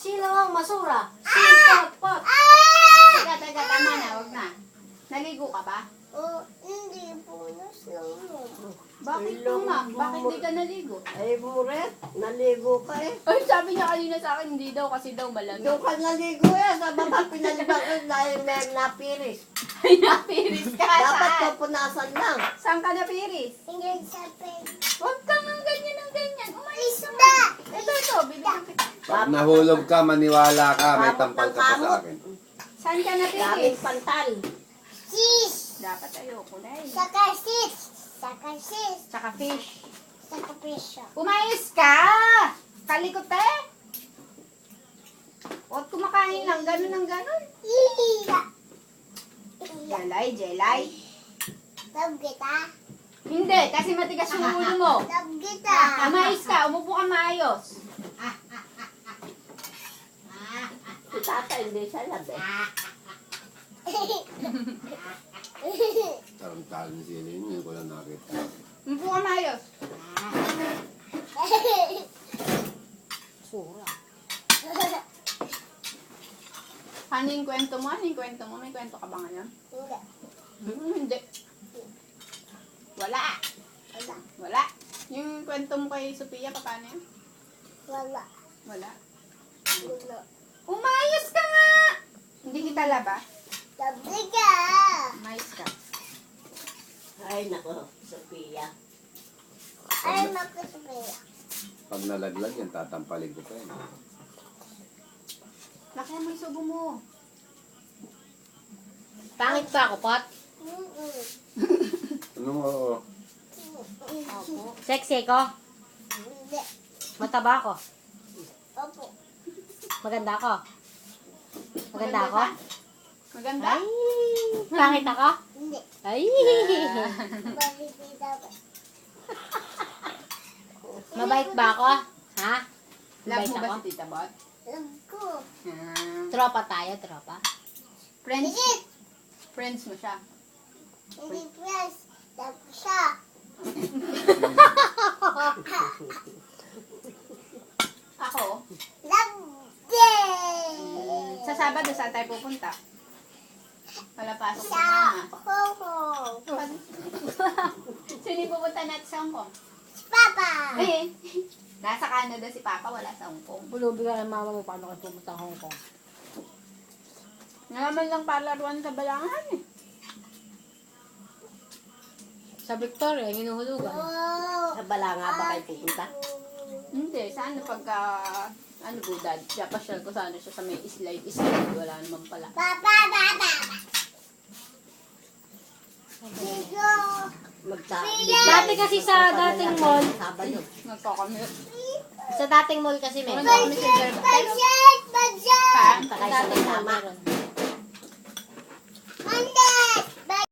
Sino ang masura? Pot. Teka, tama na, wag na. Naligo ka ba? Hindi po. Bakit po, ma'am? Bakit di ka naligo? Ay, buret. Naligo ka eh. Ay, sabi niya kanina sa akin, hindi daw kasi daw malamig. Doon ka naligo eh. Sa baba pinalibang ko dahil may napiris. Ay, napiris ka. Dapat Saan? kapunasan lang. Saan ka napiris? Hindi sa pen. Huwag kang ng ganyan ng ganyan. Umalis ka Isda! na. Ito, bibigyan kita. Pag nahulog ka, maniwala ka, may tampal ka pa sa akin. Saan ka Daming napiris? pantal. Sis! Dapat ayoko na eh. Saka sis! Saka sis! Tsaka fish. Saka presyo. Umayos ka! Kalikot eh! Huwag kumakain lang, ganun ang ganun. Iya! Jelay. Love kita. Hindi, kasi matigas yung ulo mo. Love kita. Umayos ka, umupo ka maayos. Si tata hindi siya labi. Tarantalo ni sila yun, hindi ko lang nakita. Umupo ka maayos. Sura. Ano yung kwento mo? Ano yung kwento mo? May kwento ka ba ngayon? Hindi. Wala. Wala. Yung kwento mo kay Sophia, paano yun? Wala. Wala. Wala. Umayos ka nga! Hindi kita laba. Love kita. Umayos ka. Ay, nako, Sophia. Ay, makasabaya. Pag nalaglag yan, tatampalin ko pa yan. Laki mo yung subo mo. Pangit ba ako, Pot? Ano mo? Opo. Sexy ko? Hindi. Mataba ako? Opo. Maganda ako? Maganda ako? ka? Maganda? Ay! Pangit ako? Hindi. Ay! Bakit di dapat? Mabait ba ako? Ha? Love Mabait mo ba ako? si Tita Bot? Love ko. Tropa tayo, tropa. Friends? Hindi. Friends mo siya. Hindi press. Love ko siya. Ako? Love day. Sa Sabado, saan tayo pupunta? Wala pasok sa Sa mama. Hong Kong. Sino yung pupunta natin sa Hong Kong? Si Papa. Eh, nasa Canada si Papa, wala sa Hong Kong. Pulubi ka ng mama mo paano ka pumunta Hong Kong. Naman lang palaruan sa Balangan eh. Sa Victoria, hinuhulugan. Oh. Sa Balanga ba kayo pupunta? Hindi, saan pagka, ano po dad, pasyal ko sana siya sa may slide, wala naman pala. Papa. Dito. Dati kasi sa dating mall, Nagkakamit. sa dating mall kasi meron. Meron kami sa Jeremy. Budget. Ha? Sa dating mall meron.